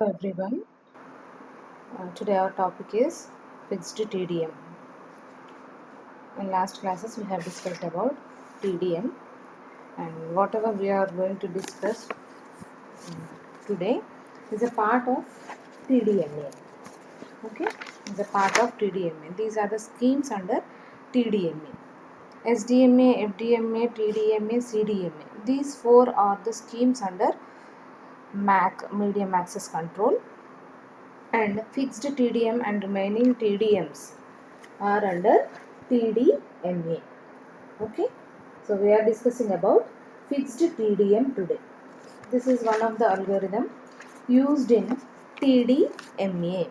Hello everyone. Today our topic is fixed TDM. In last classes we have discussed about TDM, and whatever we are going to discuss today is a part of TDMA. Okay, is a part of TDMA. These are the schemes under TDMA. SDMA, FDMA, TDMA, CDMA. These four are the schemes under MAC, Medium Access Control, and fixed TDM and remaining TDMs are under TDMA. Okay, so we are discussing about fixed TDM today. This is one of the algorithm used in TDMA.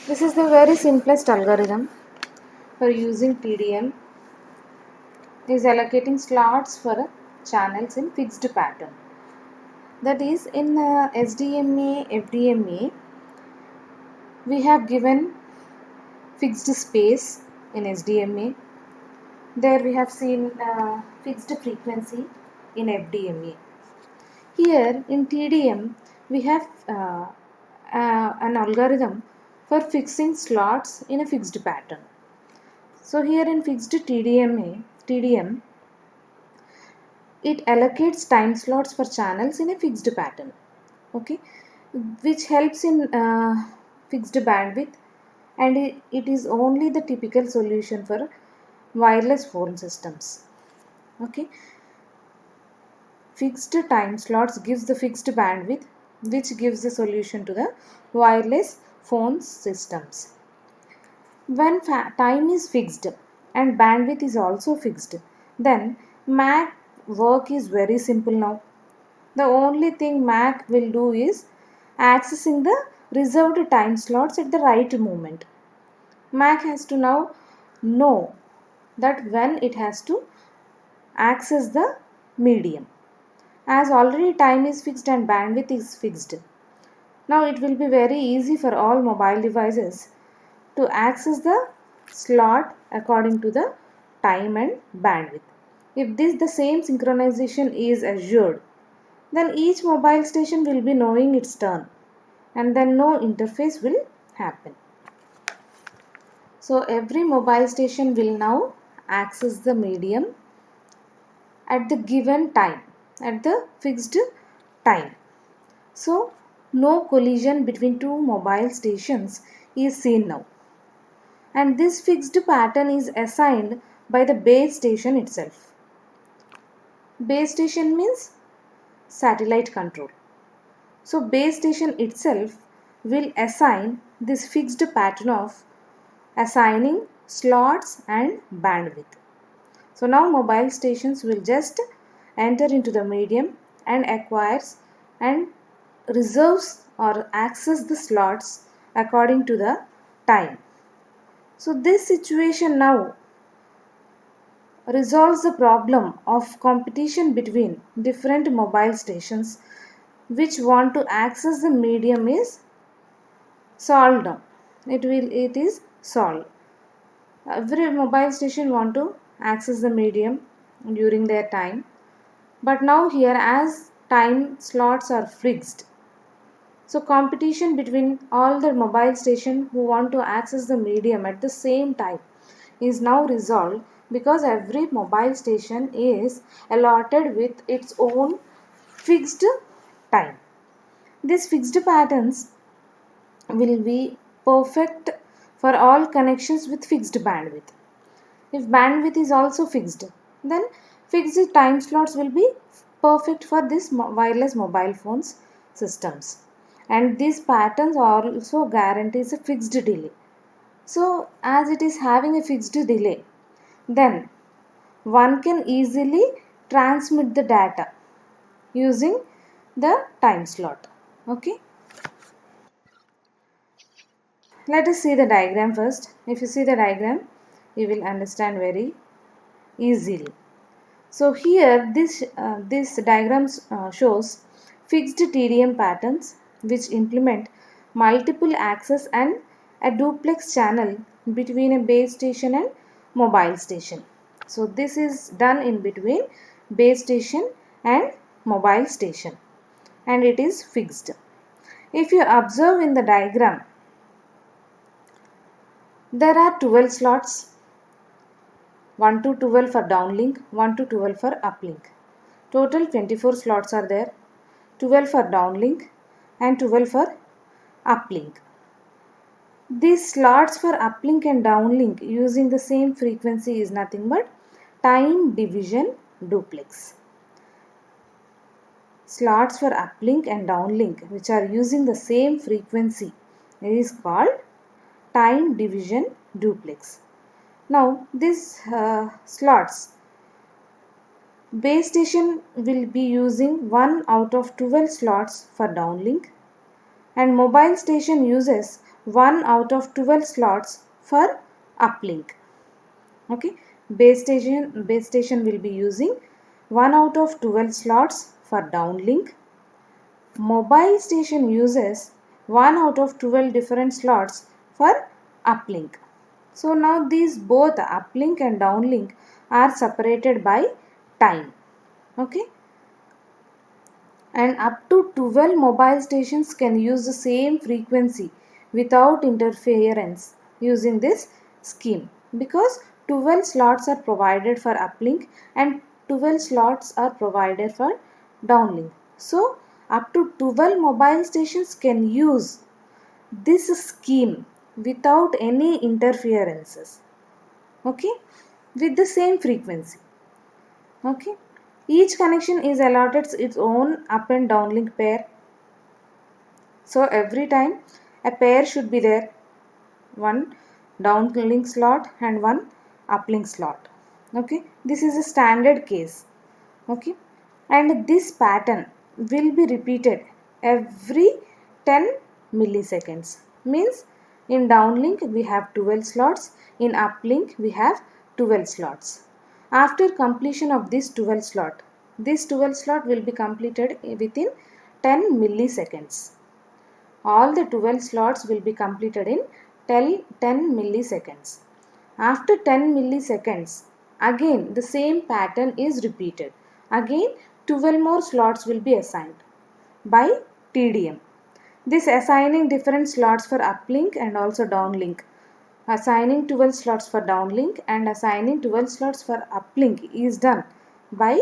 This is the very simplest algorithm for using TDM. Is allocating slots for channels in fixed pattern. That is, in SDMA, FDMA, we have given fixed space in SDMA. There we have seen fixed frequency in FDMA. Here in TDM, we have an algorithm for fixing slots in a fixed pattern. So here in fixed TDM, it allocates time slots for channels in a fixed pattern. Okay, which helps in fixed bandwidth, and it is only the typical solution for wireless phone systems. Okay, fixed time slots gives the fixed bandwidth, which gives the solution to the wireless phone systems. When time is fixed and bandwidth is also fixed, then MAC work is very simple now. The only thing MAC will do is accessing the reserved time slots at the right moment. MAC has to now know that when it has to access the medium. As already time is fixed and bandwidth is fixed, now it will be very easy for all mobile devices to access the slot according to the time and bandwidth. If this the same synchronization is assured, then each mobile station will be knowing its turn, and then no interface will happen. So every mobile station will now access the medium at the given time, at the fixed time. So no collision between two mobile stations is seen now. And this fixed pattern is assigned by the base station itself. Base station means satellite control. So base station itself will assign this fixed pattern of assigning slots and bandwidth. So now mobile stations will just enter into the medium and acquires and reserves or access the slots according to the time. So this situation now resolves the problem of competition between different mobile stations which want to access the medium is solved now. It is solved. Every mobile station want to access the medium during their time, but now here as time slots are fixed, so competition between all the mobile station who want to access the medium at the same time is now resolved, because every mobile station is allotted with its own fixed time. These fixed patterns will be perfect for all connections with fixed bandwidth. If bandwidth is also fixed, then fixed time slots will be perfect for this wireless mobile phones systems. And these patterns also guarantees a fixed delay. So as it is having a fixed delay, then one can easily transmit the data using the time slot. Okay. Let us see the diagram first. If you see the diagram, you will understand very easily. So here this diagram shows fixed TDM patterns which implement multiple access and a duplex channel between a base station and mobile station. So this is done in between base station and mobile station, and it is fixed. If you observe in the diagram, there are 12 slots, 1 to 12 for downlink, 1 to 12 for uplink. Total 24 slots are there, 12 for downlink and 12 for uplink. These slots for uplink and downlink using the same frequency is nothing but time division duplex. Slots for uplink and downlink which are using the same frequency is called time division duplex. Now these slots, base station will be using 1 out of 12 slots for downlink and mobile station uses 1 out of 12 slots for uplink. Okay, base station will be using 1 out of 12 slots for downlink. Mobile station uses 1 out of 12 different slots for uplink. So now these both uplink and downlink are separated by time. Okay, and up to 12 mobile stations can use the same frequency without interference using this scheme, because 12 slots are provided for uplink and 12 slots are provided for downlink. So up to 12 mobile stations can use this scheme without any interferences, okay, with the same frequency. Okay, each connection is allotted its own up and downlink pair. So every time a pair should be there, one downlink slot and one uplink slot. Okay, this is a standard case. Okay, and this pattern will be repeated every 10 milliseconds. Means in downlink we have 12 slots, in uplink we have 12 slots. After completion of this 12 slot will be completed within 10 milliseconds. All the 12 slots will be completed in 10 milliseconds. After 10 milliseconds, again the same pattern is repeated. Again 12 more slots will be assigned by TDM. This assigning different slots for uplink and also downlink. Assigning 12 slots for downlink and assigning 12 slots for uplink is done by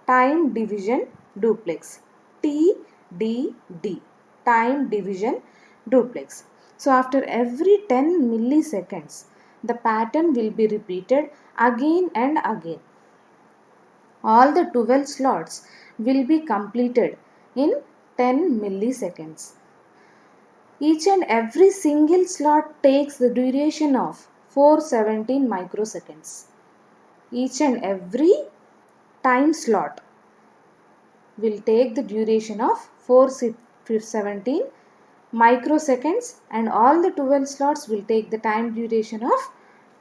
time division duplex, TDD, time division duplex. So after every 10 milliseconds the pattern will be repeated again and again. All the 12 slots will be completed in 10 milliseconds. Each and every single slot takes the duration of 417 microseconds. Each and every time slot will take the duration of 417 microseconds and all the 12 slots will take the time duration of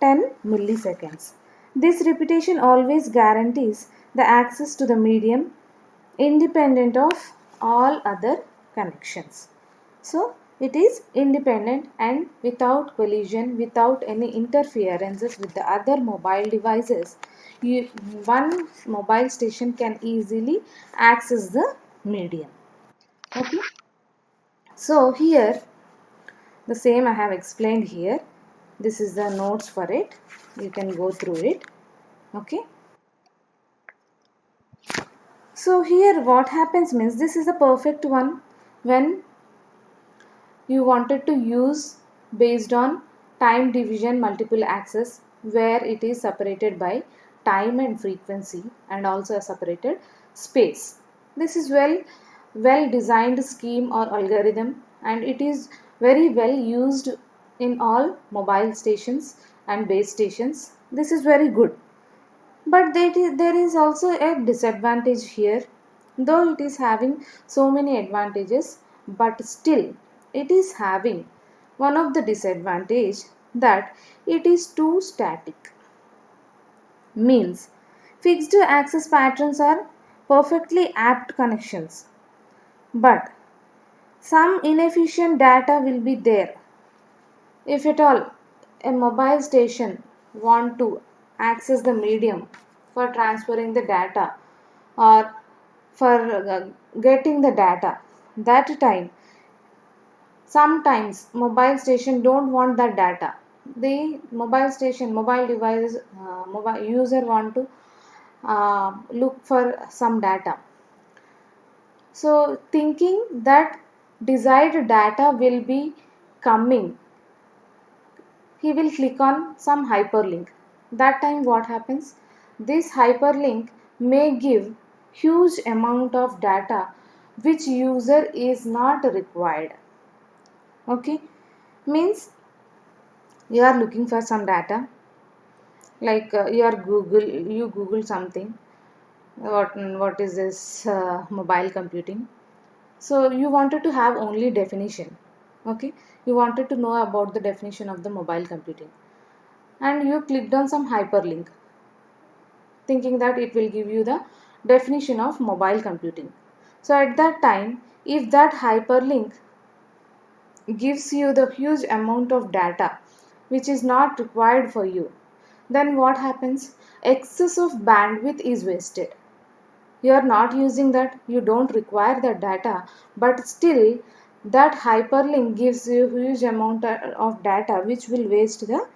10 milliseconds. This repetition always guarantees the access to the medium independent of all other connections. So it is independent and without collision, without any interferences with the other mobile devices. One mobile station can easily access the medium. Okay. So here the same I have explained here. This is the notes for it. You can go through it. Okay. So here what happens means, this is a perfect one when you wanted to use based on time division multiple access, where it is separated by time and frequency and also a separated space. This is well designed scheme or algorithm, and it is very well used in all mobile stations and base stations. This is very good. But there is also a disadvantage here. Though it is having so many advantages, but still it is having one of the disadvantage, that it is too static. Means fixed access patterns are perfectly apt connections, but some inefficient data will be there. If at all a mobile station want to access the medium for transferring the data or for getting the data, that time sometimes mobile station don't want that data. The mobile device, mobile user want to look for some data. So thinking that desired data will be coming, he will click on some hyperlink. That time what happens? This hyperlink may give huge amount of data which user is not required. Okay, means you are looking for some data, like you google something, what is this mobile computing. So you wanted to have only definition. Okay, you wanted to know about the definition of the mobile computing, and you clicked on some hyperlink thinking that it will give you the definition of mobile computing. So at that time, if that hyperlink gives you the huge amount of data which is not required for you, then what happens? Excess of bandwidth is wasted. You are not using that, you don't require that data, but still that hyperlink gives you huge amount of data which will waste the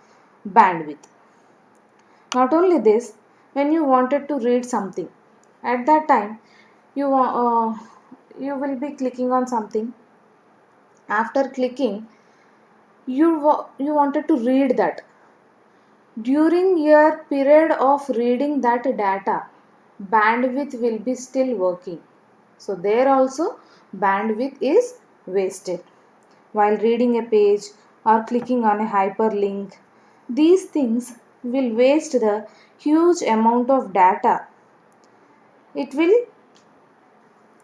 bandwidth. Not only this, when you wanted to read something, at that time you will be clicking on something. After clicking, you wanted to read that. During your period of reading that data, bandwidth will be still working. So there also bandwidth is wasted. While reading a page or clicking on a hyperlink, these things will waste the huge amount of data. It will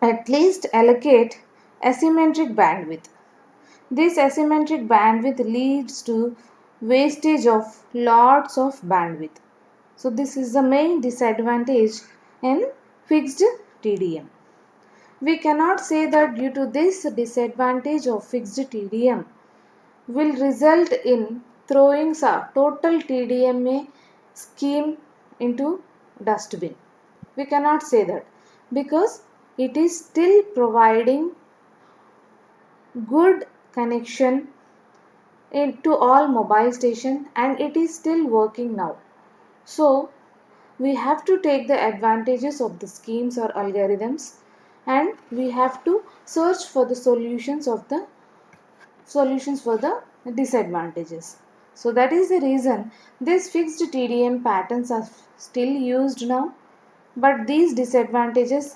at least allocate asymmetric bandwidth. This asymmetric bandwidth leads to wastage of lots of bandwidth. So this is the main disadvantage in fixed TDM. We cannot say that due to this disadvantage of fixed TDM will result in throwing a total TDMA scheme into dustbin. We cannot say that, because it is still providing good connection to all mobile station, and it is still working now. So we have to take the advantages of the schemes or algorithms, and we have to search for the solutions for the disadvantages. So that is the reason these fixed TDM patterns are still used now, but these disadvantages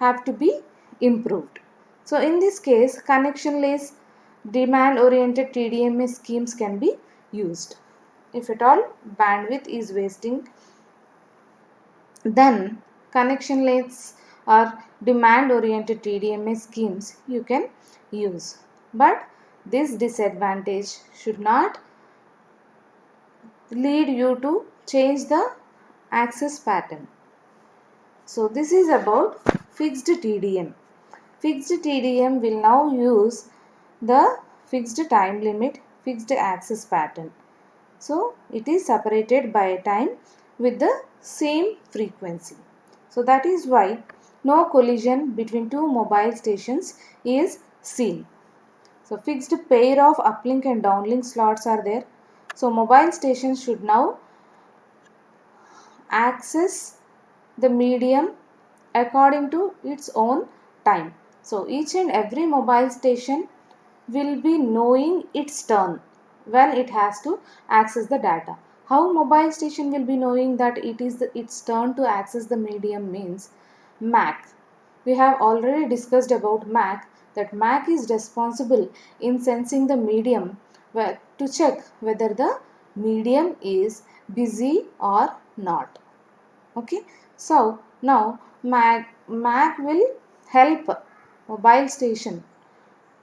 have to be improved. So in this case, connectionless demand oriented TDMA schemes can be used. If at all bandwidth is wasting, then connectionless or demand oriented TDMA schemes you can use. But this disadvantage should not lead you to change the access pattern. So this is about fixed TDM. Fixed TDM will now use the fixed time limit, fixed access pattern. So it is separated by a time with the same frequency. So that is why no collision between two mobile stations is seen. So fixed pair of uplink and downlink slots are there. So mobile stations should now access the medium according to its own time. So each and every mobile station will be knowing its turn when it has to access the data. How mobile station will be knowing that it is its turn to access the medium means MAC. We have already discussed about MAC, that MAC is responsible in sensing the medium to check whether the medium is busy or not. Okay, so now MAC will help mobile station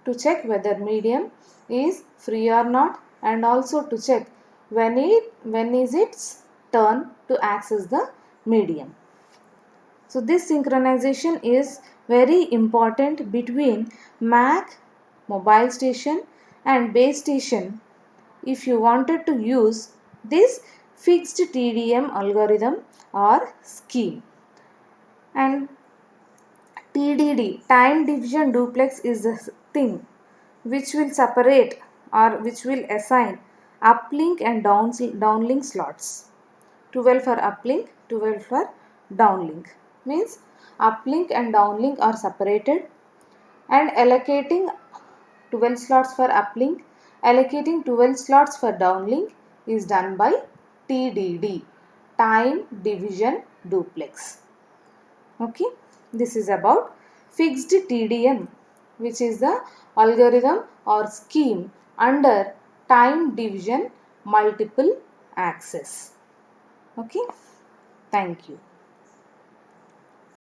to check whether medium is free or not, and also to check when is its turn to access the medium. So this synchronization is very important between MAC, mobile station, and base station if you wanted to use this fixed TDM algorithm or scheme. And TDD, time division duplex, is the thing which will separate or which will assign uplink and downlink slots. 12 for uplink, 12 for downlink. Means uplink and downlink are separated, and allocating 12 slots for uplink, allocating 12 slots for downlink is done by TDD, time division duplex. Okay, this is about fixed TDM, which is the algorithm or scheme under time division multiple access. Okay, thank you.